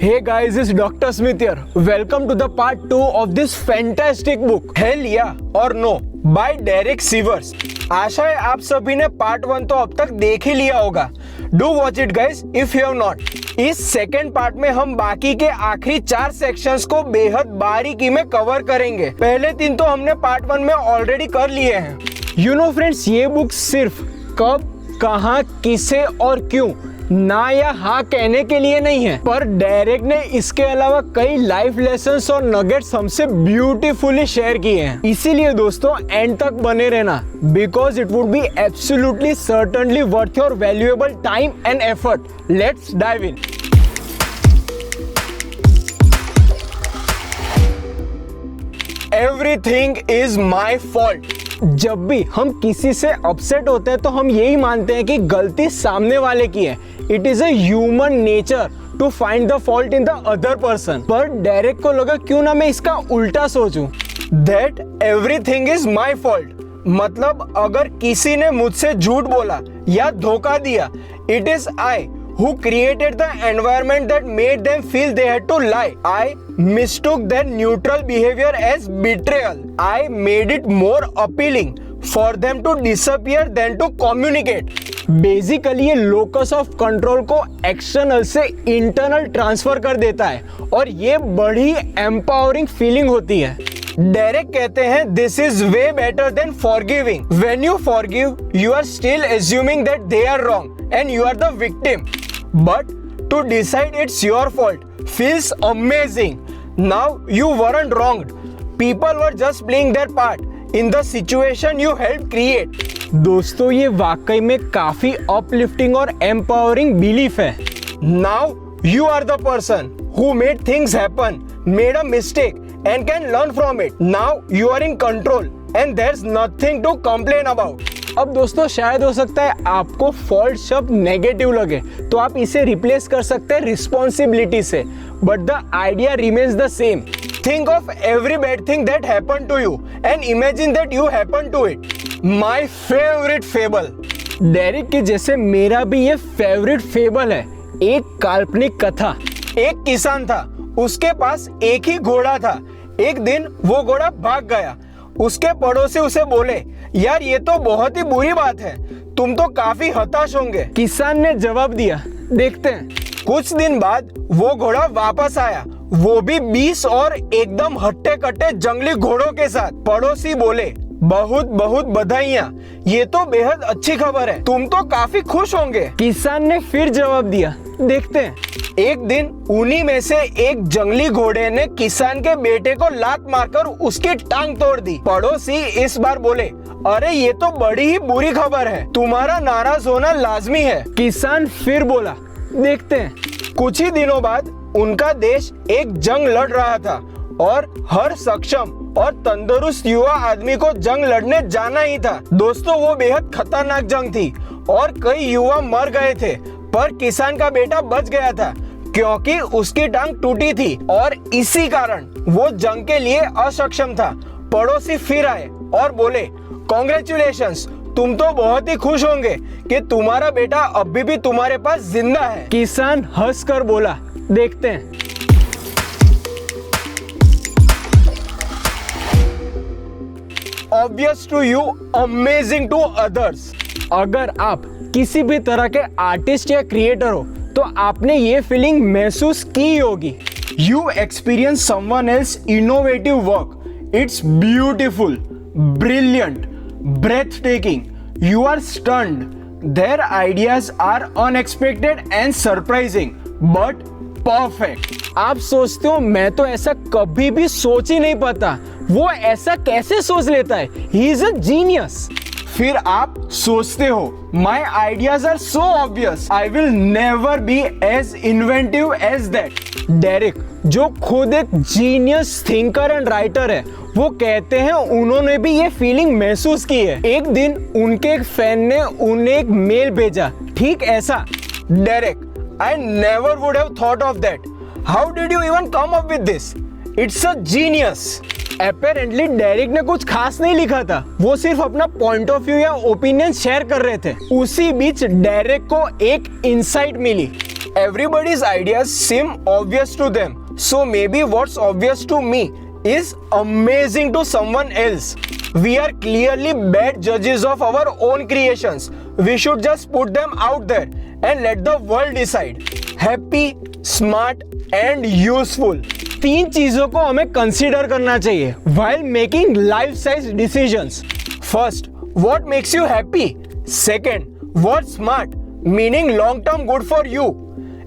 Hey guys, it's Dr. Smith here. Welcome to the part 2 of this fantastic book, Hell Yeah or No by Derek Sivers. आशा है आप सभी ने part 1 तो अब तक देख ही लिया होगा. Do watch it guys if you have not. इस सेकेंड पार्ट में हम बाकी के आखिरी 4 सेक्शंस को बेहद बारीकी में कवर करेंगे. पहले 3 तो हमने पार्ट 1 में ऑलरेडी कर लिए हैं. यू नो फ्रेंड्स, ये बुक सिर्फ कब, कहाँ, किसे और क्यों ना या हाँ कहने के लिए नहीं है, पर डायरेक्ट ने इसके अलावा कई लाइफ लेसन्स और नगेट्स हमसे ब्यूटीफुली शेयर किए हैं. इसीलिए दोस्तों एंड तक बने रहना, because it would be absolutely certainly worth your valuable time and effort. Let's dive in. Everything is my fault. जब भी हम किसी से अपसेट होते हैं तो हम यही मानते हैं कि गलती सामने वाले की है. It is a human nature to find the fault in the other person. पर डायरेक्ट को लगा क्यों ना मैं इसका उल्टा सोचूं. That everything is my fault मतलब अगर किसी ने मुझसे झूठ बोला या धोखा दिया, it is I who created the environment that made them feel they had to lie. I mistook their neutral behavior as betrayal. I made it more appealing for them to disappear than to communicate. Basically ये locus of control को external से internal transfer कर देता है और ये बड़ी empowering feeling होती है. डायरेक्ट कहते हैं this is way better than forgiving. When you forgive you are still assuming that they are wrong and you are the victim. But to decide it's your fault feels amazing. Now you weren't wronged. People were just playing their part in the situation you helped create. दोस्तों ये वाकई में काफी uplifting और empowering belief है. Now you are the person who made things happen, made a mistake and can learn from it. Now you are in control and there's nothing to complain about. अब दोस्तों शायद हो सकता है आपको fault शब्द negative लगे तो आप इसे रिप्लेस कर सकते हैं रिस्पॉन्सिबिलिटी से, but the idea remains the same. Think of every bad thing that happen to you and imagine that you happen to it. My favourite fable. Derek के जैसे मेरा भी ये फेवरेट फेबल है. एक काल्पनिक कथा. एक किसान था, उसके पास एक ही घोड़ा था. एक दिन वो घोड़ा भाग गया. उसके पड़ोसी उसे बोले, यार ये तो बहुत ही बुरी बात है, तुम तो काफी हताश होंगे. किसान ने जवाब दिया, देखते हैं. कुछ दिन बाद वो घोड़ा वापस आया, वो भी 20 और एकदम हट्टे कट्टे जंगली घोड़ों के साथ. पड़ोसी बोले, बहुत बहुत बधाइयाँ, ये तो बेहद अच्छी खबर है, तुम तो काफी खुश होंगे. किसान ने फिर जवाब दिया, देखते हैं. एक दिन उन्हीं में से एक जंगली घोड़े ने किसान के बेटे को लात मारकर उसकी टांग तोड़ दी. पड़ोसी इस बार बोले, अरे ये तो बड़ी ही बुरी खबर है, तुम्हारा नाराज होना लाजमी है. किसान फिर बोला, देखते हैं. कुछ ही दिनों बाद उनका देश एक जंग लड़ रहा था और हर सक्षम और तंदुरुस्त युवा आदमी को जंग लड़ने जाना ही था. दोस्तों वो बेहद खतरनाक जंग थी और कई युवा मर गए थे, पर किसान का बेटा बच गया था क्योंकि उसकी टांग टूटी थी और इसी कारण वो जंग के लिए अक्षम था. पड़ोसी फिर आए और बोले, कॉन्ग्रेचुलेशंस, तुम तो बहुत ही खुश होंगे कि तुम्हारा बेटा अभी भी तुम्हारे पास जिंदा है. किसान हंसकर बोला, देखते हैं. Obvious to you, amazing to others. अगर आप किसी भी तरह के आर्टिस्ट या क्रिएटर हो तो आपने ये फीलिंग महसूस की होगी. You experience someone else innovative work. It's beautiful, brilliant, breathtaking. You are stunned. Their ideas are unexpected and surprising, but perfect. आप सोचते हो मैं तो ऐसा कभी भी सोच ही नहीं पाता, वो ऐसा कैसे सोच लेता है, he is a genius. फिर आप सोचते हो, my ideas are so obvious, I will never be as inventive as that. Derek जो खुद एक जीनियस थिंकर एंड राइटर है, वो कहते हैं उन्होंने भी ये फीलिंग महसूस की है. एक दिन उनके एक फैन ने उन्हें एक मेल भेजा, ठीक ऐसा. Derek, I never would have thought of that. How did you even come up with this? It's a genius. Apparently Derek ने कुछ खास नहीं लिखा था, वो सिर्फ अपना point of view or opinion share कर रहे थे. उसी बीच डेरिक को एक इंसाइट मिली. Everybody's ideas seem obvious to them, so maybe what's obvious to me is amazing to someone else. We are clearly bad judges of our own creations. We should just put them out there and let the world decide. Happy, smart and useful. 3 चीजों को हमें consider करना चाहिए while making life size decisions. First, what makes you happy? Second, what's smart, meaning long term good for you?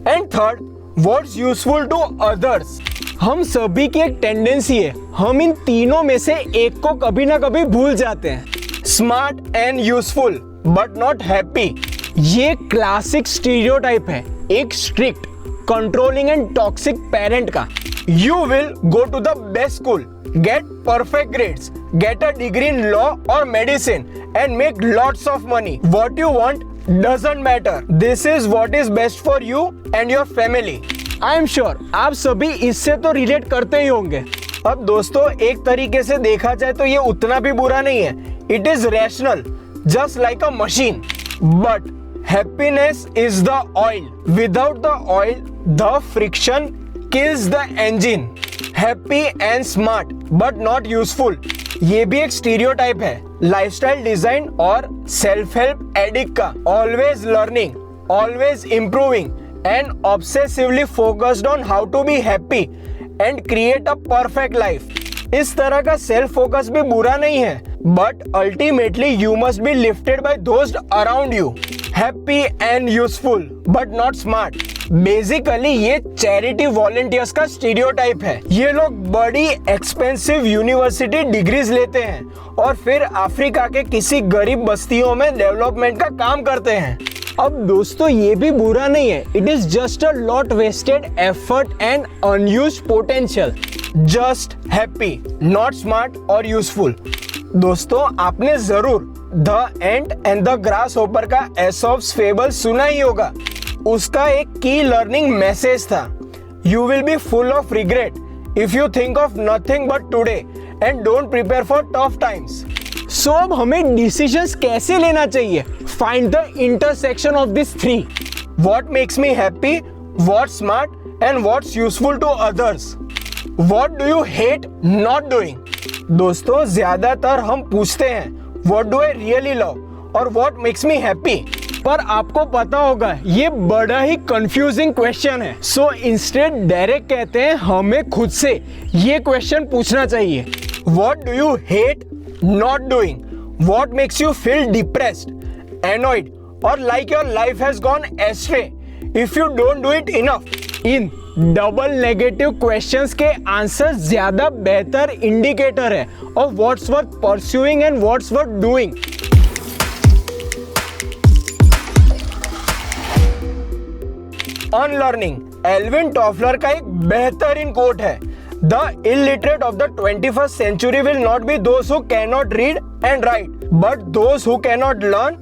And third, what's useful to others? हम सभी की एक tendency है, हम इन तीनों में से एक को कभी ना कभी भूल जाते हैं. Smart and useful but not happy. ये क्लासिक स्टीरियोटाइप है एक strict, controlling and toxic parent का. You will go to the best school, get perfect grades, get a degree in law or medicine and make lots of money. What you want doesn't matter. This is what is best for you and your family. I am sure आप सभी इससे तो relate करते ही होंगे. अब दोस्तों एक तरीके से देखा जाए तो ये उतना भी बुरा नहीं है. It is rational, just like a machine. But happiness is the oil. Without the oil, the friction kills the engine. Happy and smart but not useful. ये भी एक स्टीरियोटाइप है लाइफस्टाइल डिजाइन और सेल्फ हेल्प एडिक्ट का. Always learning, always improving and obsessively focused on how to be happy and create a perfect life. इस तरह का self focus भी बुरा नहीं है, but ultimately you must be lifted by those around you. Happy and useful but not smart. Basically ये charity volunteers का stereotype है. ये लोग बड़ी एक्सपेंसिव यूनिवर्सिटी डिग्रीज लेते हैं और फिर अफ्रीका के किसी गरीब बस्तियों में डेवलपमेंट का काम करते हैं. अब दोस्तों ये भी बुरा नहीं है. It is just a lot wasted effort and unused potential. Just happy, not smart और यूजफुल. दोस्तों आपने जरूर the ant and the grasshopper का एसॉप्स फेबल सुना ही होगा. उसका एक की लर्निंग मैसेज था. You will be full of regret if you think of nothing but today and don't prepare for tough times. So अब हमें decisions कैसे लेना चाहिए? Find the intersection of this 3. What makes me happy, what's smart and what's useful to others. What do you hate not doing. दोस्तों ज्यादातर हम पूछते हैं what do I really love और व्हाट मेक्स मी हैप्पी, पर आपको पता होगा ये बड़ा ही कंफ्यूजिंग क्वेश्चन है. सो इंस्टेड डायरेक्ट कहते हैं हमें खुद से ये क्वेश्चन पूछना चाहिए. What do you hate not doing, what makes you feel depressed, annoyed और like your life has gone astray if you don't do it enough. इन डबल नेगेटिव क्वेश्चंस के आंसर ज्यादा बेहतर इंडिकेटर है of what's worth pursuing and what's worth doing. Unlearning Alvin Toffler का एक बेहतरीन quote है. The illiterate of the 21st century will not be those who cannot read and write, but those who cannot learn,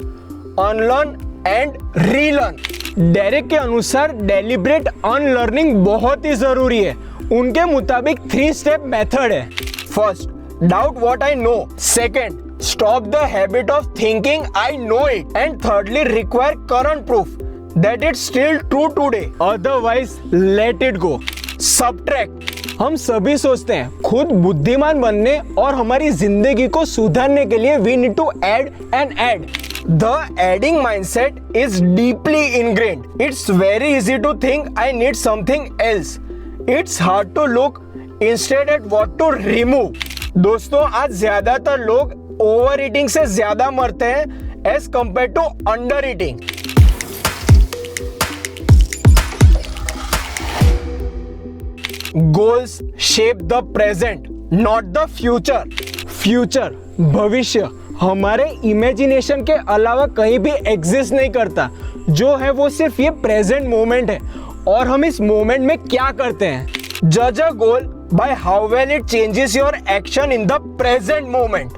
unlearn and relearn. Derek के अनुसार deliberate unlearning बहुत ही जरूरी है. उनके मुताबिक 3 स्टेप मेथड है. First, doubt what I know. Second, stop the habit of thinking I know it. And thirdly, require current proof that it's still true today, otherwise let it go. Subtract. हम सभी सोचते हैं खुद बुद्धिमान बनने और हमारी जिंदगी को सुधारने के लिए we need to add and add. The adding mindset is deeply ingrained. It's very easy to think I need something else. It's hard to look instead at what to remove. दोस्तों आज ज्यादातर लोग ओवर ईटिंग से ज्यादा मरते हैं as compared to under eating. Goals shape the present, not the future. Future, भविष्य हमारे इमेजिनेशन के अलावा कहीं भी एग्जिस्ट नहीं करता. जो है वो सिर्फ ये प्रेजेंट मोमेंट है और हम इस मोमेंट में क्या करते हैं. जज a goal by how well it changes your action in the present moment.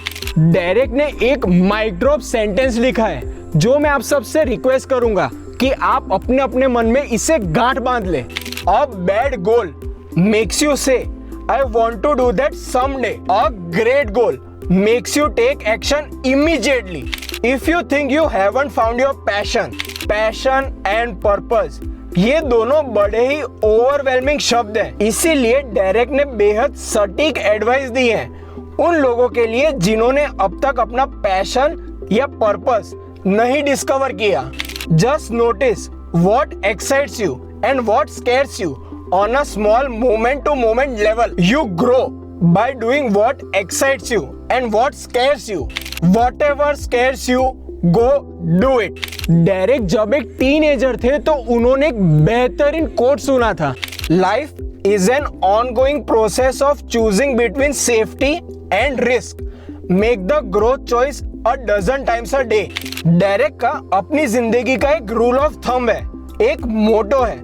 Derek ने एक माइक ड्रॉप सेंटेंस लिखा है जो मैं आप सबसे रिक्वेस्ट करूंगा कि आप अपने अपने मन में इसे गांठ बांध ले. A bad goal makes you say I want to do that someday. A great goal makes you take action immediately. If you think you haven't found your passion and purpose, ये दोनों बड़े ही ओवरवेलमिंग शब्द हैं, इसीलिए Derek ने बेहद सटीक advice दी है उन लोगों के लिए जिन्होंने अब तक अपना पैशन या पर्पस नहीं डिस्कवर किया। Just notice what excites you and what scares you on a small moment to moment level. You grow by doing what excites you and what scares you. Whatever scares you, go do it. Derek जब एक teenager थे तो उन्होंने एक बेहतरीन coat सुना था, Life is an ongoing process of choosing between safety and risk. Make the growth choice a dozen times a day. Derek का अपनी जिंदगी का एक रूल ऑफ थंब है, एक मोटो है,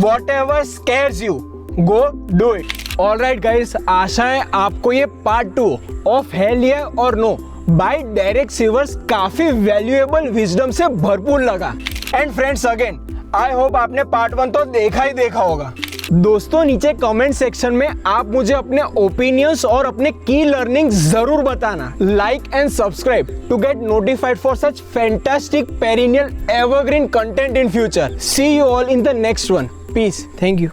Whatever scares you, go do it. Alright guys, आशा है आपको ये पार्ट 2 ऑफ हेल ये और नो बाय डेरेक सीवर्स काफी वैल्यूएबल विजडम से भरपूर लगा। And friends, again I hope आपने पार्ट 1 तो देखा ही देखा होगा। दोस्तों, नीचे कमेंट सेक्शन में आप मुझे अपने ओपिनियंस और अपने की लर्निंग जरूर बताना। Like and subscribe to get notified for such fantastic perennial evergreen content in future. See you all in the next one. Peace. Thank you.